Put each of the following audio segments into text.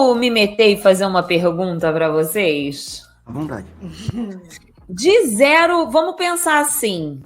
Posso me meter e fazer uma pergunta para vocês? À vontade. De 0, vamos pensar assim,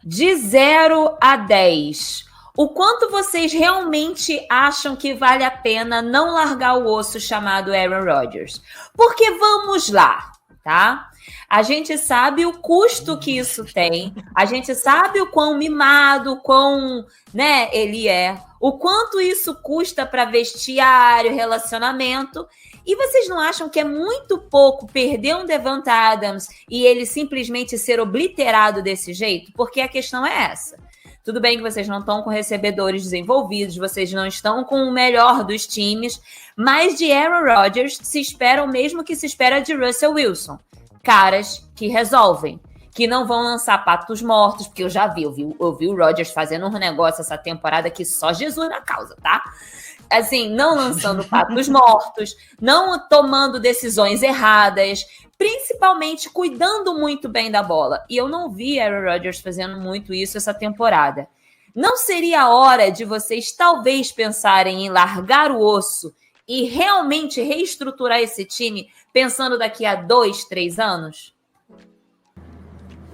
de 0 a 10, o quanto vocês realmente acham que vale a pena não largar o osso chamado Aaron Rodgers? Porque vamos lá, tá? A gente sabe o custo que isso tem, a gente sabe o quão mimado, quão, né, ele é, o quanto isso custa para vestiário, relacionamento. E vocês não acham que é muito pouco perder um Devonta Adams e ele simplesmente ser obliterado desse jeito? Porque a questão é essa. Tudo bem que vocês não estão com recebedores desenvolvidos, vocês não estão com o melhor dos times, mas de Aaron Rodgers se espera o mesmo que se espera de Russell Wilson. Caras que resolvem, que não vão lançar patos mortos, porque eu vi o Rodgers fazendo um negócio essa temporada que só Jesus na causa, tá? Assim, não lançando patos mortos, não tomando decisões erradas, principalmente cuidando muito bem da bola. E eu não vi Aaron Rodgers fazendo muito isso essa temporada. Não seria a hora de vocês talvez pensarem em largar o osso e realmente reestruturar esse time pensando daqui a 2, 3 anos?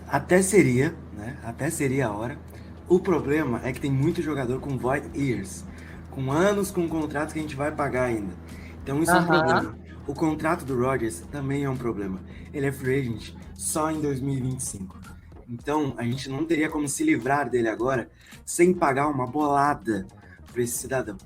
Até seria, né? Até seria a hora. O problema é que tem muito jogador com void years, com anos com contratos que a gente vai pagar ainda. Então isso é um problema. O contrato do Rodgers também é um problema. Ele é free agent só em 2025. Então a gente não teria como se livrar dele agora sem pagar uma bolada para esse cidadão.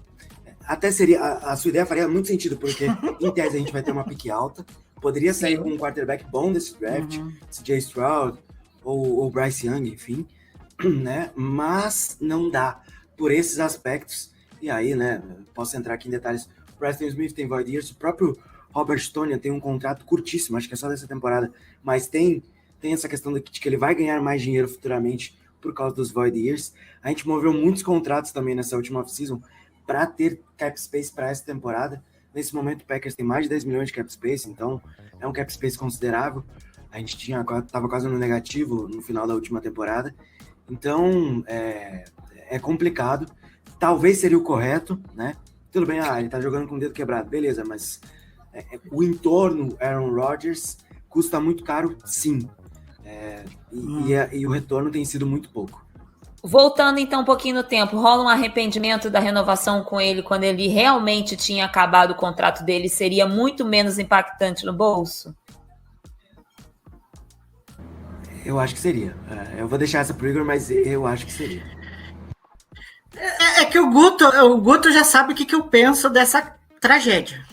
Até seria, a sua ideia faria muito sentido, porque em tese a gente vai ter uma pique alta, poderia sair com um quarterback bom desse draft, CJ Stroud ou Bryce Young, enfim, né? Mas não dá por esses aspectos. E aí, né, posso entrar aqui em detalhes. O Preston Smith tem void years, o próprio Robert Tonyan tem um contrato curtíssimo, acho que é só dessa temporada, mas tem essa questão de que ele vai ganhar mais dinheiro futuramente por causa dos void years. A gente moveu muitos contratos também nessa última off-season para ter cap space para essa temporada. Nesse momento o Packers tem mais de 10 milhões de cap space, então é um cap space considerável. A gente estava quase no negativo no final da última temporada. Então é complicado. Talvez seria o correto, né? Tudo bem, ele tá jogando com o dedo quebrado, beleza, mas o entorno Aaron Rodgers custa muito caro, sim. E o retorno tem sido muito pouco. Voltando então um pouquinho no tempo, rola um arrependimento da renovação com ele quando ele realmente tinha acabado o contrato dele, seria muito menos impactante no bolso? Eu acho que seria. Eu vou deixar essa pro Igor, mas eu acho que seria. É que o Guto já sabe o que eu penso dessa tragédia.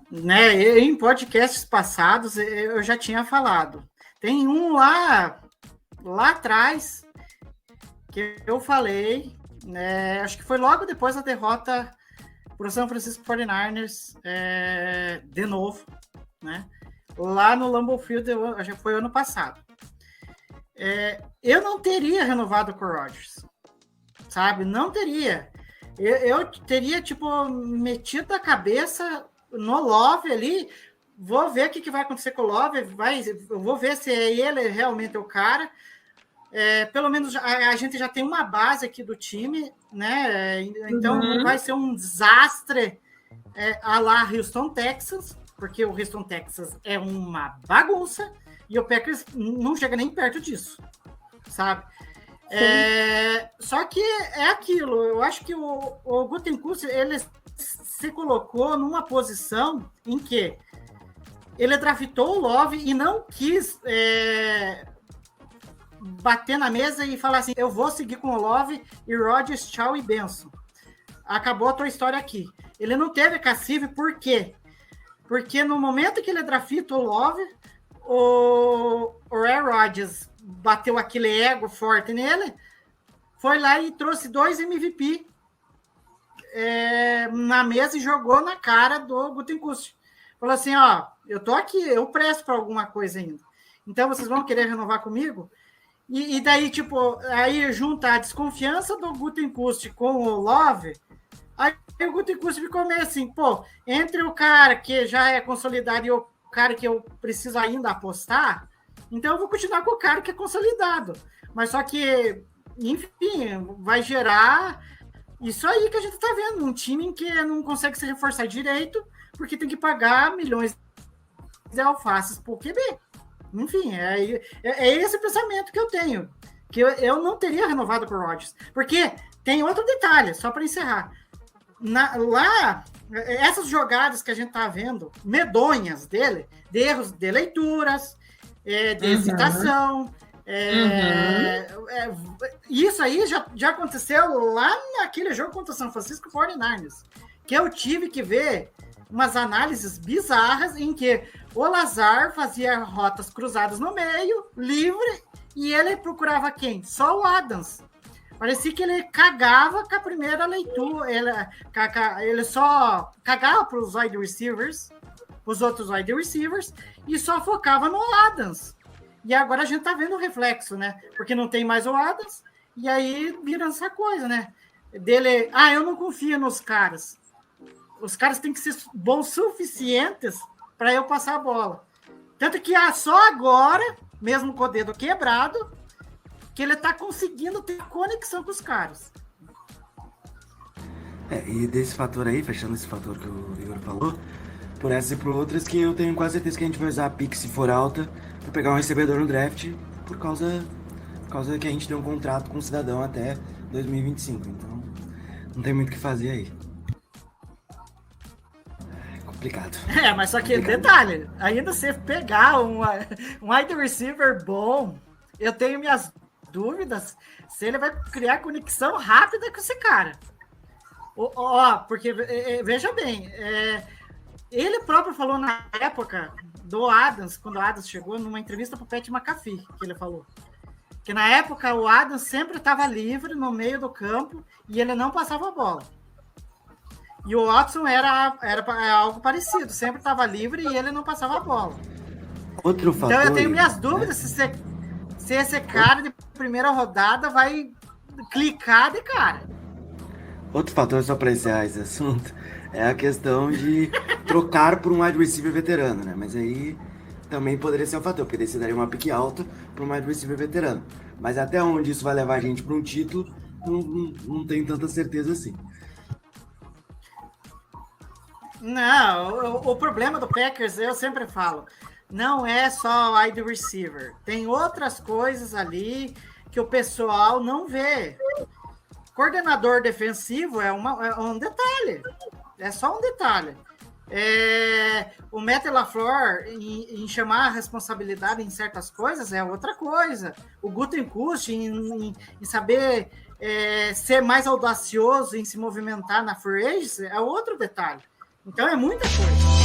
Né? Em podcasts passados eu já tinha falado. Tem um lá atrás que eu falei, né, acho que foi logo depois da derrota para o San Francisco 49ers, de novo, né, lá no Lambeau Field, já foi ano passado. Eu não teria renovado com o Rodgers, sabe? Não teria. Eu teria, tipo, metido a cabeça no Love ali, vou ver o que vai acontecer com o Love, eu vou ver se ele realmente é o cara. Pelo menos a gente já tem uma base aqui do time, né? Então não vai ser um desastre a lá Houston, Texas, porque o Houston, Texas é uma bagunça e o Packers não chega nem perto disso, sabe? Só que é aquilo, eu acho que o Gutekunst, ele se colocou numa posição em que ele draftou o Love e não quis bater na mesa e falar assim, eu vou seguir com o Love e Rodgers, tchau e benção. Acabou a tua história aqui. Ele não teve cacife, por quê? Porque no momento que ele draftou o Love, o Aaron Rodgers bateu aquele ego forte nele, foi lá e trouxe 2 MVP na mesa e jogou na cara do Gutekunst. Falou assim, ó, eu tô aqui, eu presto para alguma coisa ainda. Então vocês vão querer renovar comigo? E daí, tipo, aí junta a desconfiança do Gutekunst com o Love, aí o Gutekunst ficou meio assim, pô, entre o cara que já é consolidado e o cara que eu preciso ainda apostar, então eu vou continuar com o cara que é consolidado. Mas só que, enfim, vai gerar Isso aí que a gente tá vendo, um time que não consegue se reforçar direito, porque tem que pagar milhões de alfaces por QB. Enfim, é esse pensamento que eu tenho, que eu não teria renovado com o Rodgers. Porque tem outro detalhe, só para encerrar. Lá, essas jogadas que a gente tá vendo, medonhas dele, de erros de leituras, de hesitação, isso aí já aconteceu lá naquele jogo contra o São Francisco 49ers, que eu tive que ver umas análises bizarras em que o Lazar fazia rotas cruzadas no meio, livre, e ele procurava quem? Só o Adams. Parecia que ele cagava com a primeira leitura, ele só cagava para os wide receivers, os outros wide receivers, e só focava no Adams. E agora a gente tá vendo o reflexo, né? Porque não tem mais o Adams, e aí vira essa coisa, né? Dele, eu não confio nos caras. Os caras têm que ser bons suficientes para eu passar a bola. Tanto que só agora, mesmo com o dedo quebrado, que ele tá conseguindo ter conexão com os caras. E desse fator aí, fechando esse fator que o Igor falou, por essas e por outras, que eu tenho quase certeza que a gente vai usar a pick se for alta para pegar um recebedor no draft, por causa que a gente tem um contrato com o cidadão até 2025. Então, não tem muito o que fazer aí. Complicado. Mas só que detalhe, ainda você pegar um wide receiver bom, eu tenho minhas dúvidas se ele vai criar conexão rápida com esse cara. Porque, veja bem, ele próprio falou na época do Adams, quando o Adams chegou, numa entrevista para o Pat McAfee, que ele falou. Que na época o Adams sempre estava livre no meio do campo e ele não passava a bola. E o Watson era algo parecido, sempre estava livre e ele não passava a bola. Outro fator, então eu tenho minhas dúvidas se esse cara de primeira rodada vai clicar de cara. Outro fator, só para encerrar esse assunto, é a questão de trocar por um wide receiver veterano, né? Mas aí também poderia ser um fator, porque daí você daria uma pique alta para um wide receiver veterano. Mas até onde isso vai levar a gente para um título, não tenho tanta certeza assim. Não, o problema do Packers, eu sempre falo, não é só wide receiver. Tem outras coisas ali que o pessoal não vê. Coordenador defensivo é um detalhe. É só um detalhe. O Matt LaFleur, em chamar a responsabilidade em certas coisas, é outra coisa. O Gutekunst, em saber ser mais audacioso, em se movimentar na free agency, é outro detalhe. Então é muita coisa.